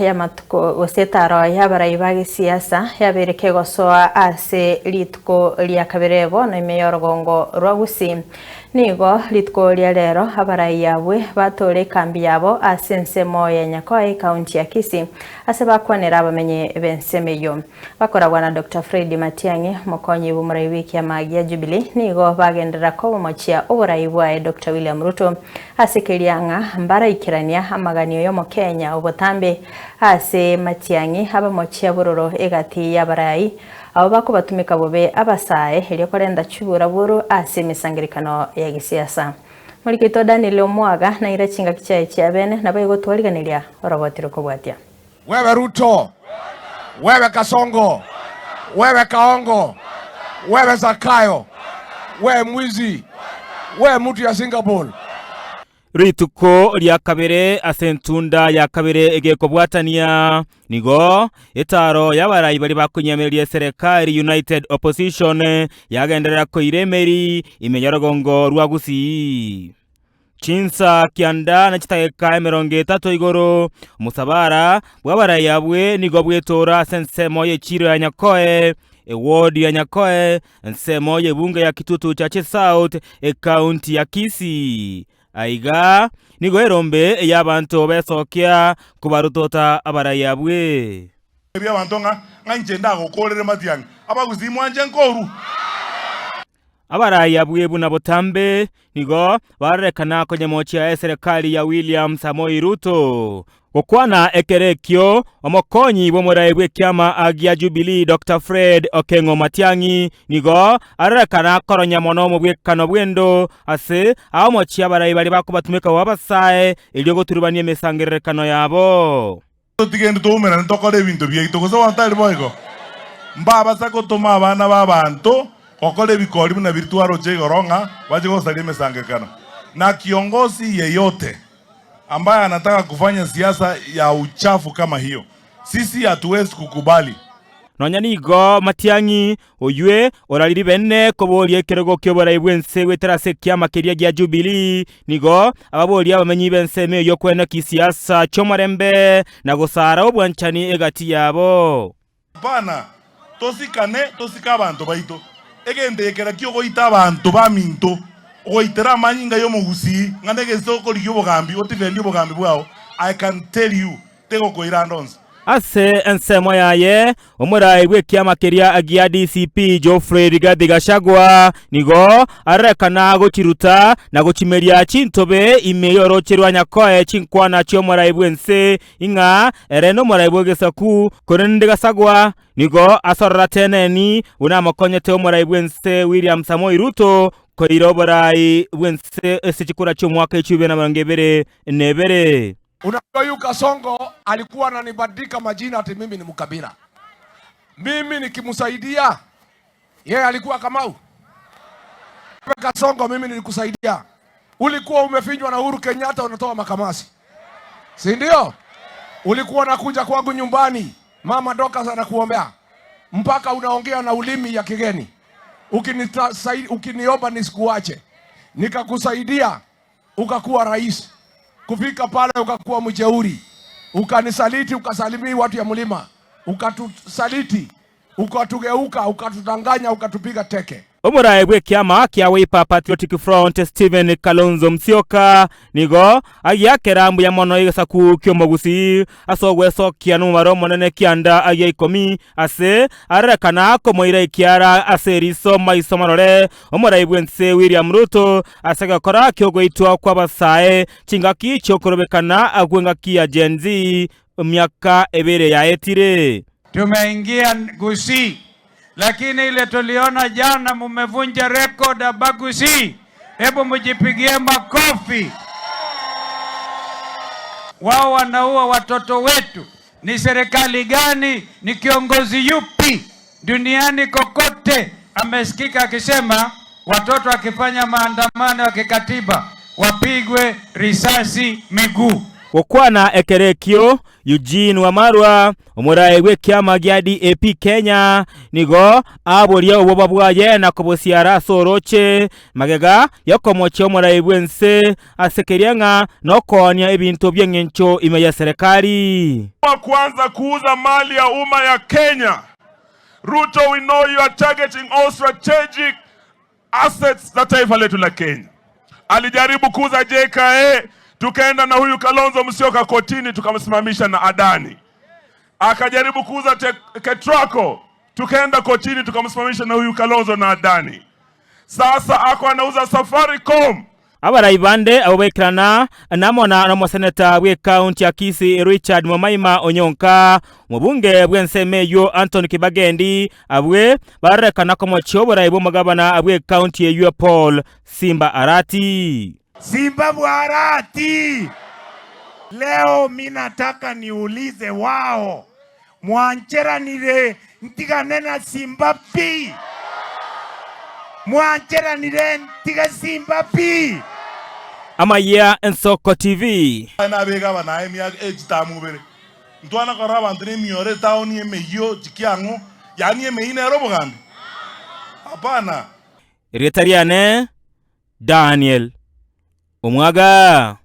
ya matuko usetaro ya baraiba siasa ya bereke gosoa ase litko lia kabirebo na imeyorogongo rwagusi nigo litko lia lero abarai yabwe batore kambi yabo ase nsemo ya Nyakoi kaunti ya Kisii ase bakwanera abamenye bensemeyo bakoragwa na Dr. Fred Matiang'i mokonyi b'umurai wiki ya magia Jubilee nigo bagendera ko mochia oburai bwa Dr. William Ruto ase kelianga mbara ikirania amaganio yo mu Kenya obotambe ase Matiang'i abamochia buroro egati y'abarai abo bakubatumika bobe abasae elio korenda chubura buru ase misangirikano ya gisiasa muri kito Daniel Omwaga na ira chinga kichae cha bene na bayigo twaliganiria orobotiro kubwatia wewe Ruto wewe Kasongo wewe Kaongo wewe Zakayo wewe mwizi wewe mtu ya Singapore rituko lya kabere asentunda ya kabere egeko bwatania nigo etaro y'abarai bari bakunyamereye serikali United Opposition yagenderera ko iremeri imeyorogongo rwagusi Chinsa kianda na chitaka 30 igoro musabara bw'abarai yabwe nigo bwetora sensemo ye chiro ya Nyakoi ward ya Nyakoi nsemo ye bunge ya Kitutu cha South county ya Kisii aiga nigo erombe y'abantu besokia kubarutota abarai yabwe bya bantu nganje ndagokorere Matiang'i abaguzimwanje nkoru abarai yabwe buna botambe nigo barekana ko nyemochi ya serikali ya William Samoei Ruto okwana ekerekyo omokonyi b'umurai bw'ekyama agia Jubilee Dr. Fred Okengo Matiang'i nigo arekana koronya mono mu bwekano bwendo ase abamochi abarai bari bakubatumika wabasae elio goturubanie mesangerekano yabo tigende tumera ntokore bintu byito goso wantali boygo mbaba sako toma abana babantu kokole bikori na virtuaro chegoronga waje gosalie mesangerekano na kiongozi yeyote ambaye anataka kufanya siasa ya uchafu kama hiyo sisi hatuwezi kukubali nonya nigo Matiang'i oywe orariri bene koborie kerego kyoborai bwense weterase kyama keria gya Jubilee nigo ababori abamenyi bense meyo kwena kisiasa chomorembe na gosara obwanchani egati yabo bana tosikane tosika abantu baito egende ekera kyo goita abantu baminto oitera manyinga yo mugusi ngandege soko liyo bogambi otifendi bogambi bwao I can tell you tego koira ndonze ase ensemo yaye omurai bw'ekyama keria agia DCP Geoffrey Rigathi Gachagua nigo arekana gochiruta na gochimeria chintobe imeyorocherwa Nyakoi chinkwana cy'omurai bwense inga ereno murai bw'egesaku korende Gachagua nigo asorra teneni unamokonyete omurai bwense William Samoei Ruto koiro borai bwense esichikura cy'omwaka 2022 Unajua Kasongo alikuwa ananibadilika majina ati mimi ni Mkabila. Mimi nikimsaidia yeye alikuwa Kamau. Kasongo mimi nilikusaidia. Ulikuwa umefinywa na Uhuru Kenyatta unatoa makamasi. Si ndio? Ulikuwa unakuja kwangu nyumbani. Mama Dorcas anakuombea. Mpaka unaongea na ulimi ya kigeni. Ukiniomba nisikuache. Nikakusaidia ukakuwa rais. Kufika pale ukakuwa mjeuri, ukanisaliti, ukasalimii watu ya mlima, ukatusaliti, ukatugeuka, ukatudanganya, ukatupiga teke. Omurai bw'ekyama kya Wiper Patriotic Front Stephen Kalonzo Musyoka nigo agiakerambu ya mono igesaku kyomogusi asogwesokia numaro monene kianda agia 10 ase arekana ko moira ikiara aseriso maiso marore omurai bwense William Ruto asegakora kyogoitwa kwa basae chingaki chokorobekana agwenga ya Gen Z myaka ebere ya etire tumeingia Gusii. Lakini ile tuliona jana mumevunja record ya Gusii. Hebu mjipigie makofi. Wao wanaua watoto wetu. Ni serikali gani? Ni kiongozi yupi duniani kokote amesikika akisema watoto akifanya maandamano ya kikatiba wapigwe risasi miguu? gukwana ekerekio Eugene Wamarwa omurai gwekiama gia DAP Kenya nigo aboria oboba bwaye na kobusiara soroche magega yakomoche omurai bwense asekerianga nokonia ebintu byengencho ime ya serikali. Kwanza kuuza mali ya umma ya Kenya. Ruto, we know you are targeting all strategic assets za taifa letu la Kenya. Alijaribu kuuza JKA, tukaenda na huyu Kalonzo Musyoka kotini tukamsimamisha na Adani. Akajaribu kuuza Ketraco, tukaenda kotini tukamsimamisha na huyu Kalonzo na Adani. Sasa ako anauza Safaricom. Abaraibande abobekirana namona na seneta we county ya Kisii Richard Mwamaima Onyonka mubunge bwensemeyo Anthony Kibagendi abwe barekana ko mochobora magabana abwe county ya Paul Simba Arati. Simba Arati, leo minataka niulize wao mwanchera nire ntiga nena Simba pi, mwanchera nire ntiga Simba pi. Amaya Ensoko TV. Na bega bana emia ejitamu bere. Ntwana koraba ndine miore taoni emeyo jikiango yani emeine robogandi. Hapana. Retariane Daniel Omwaga.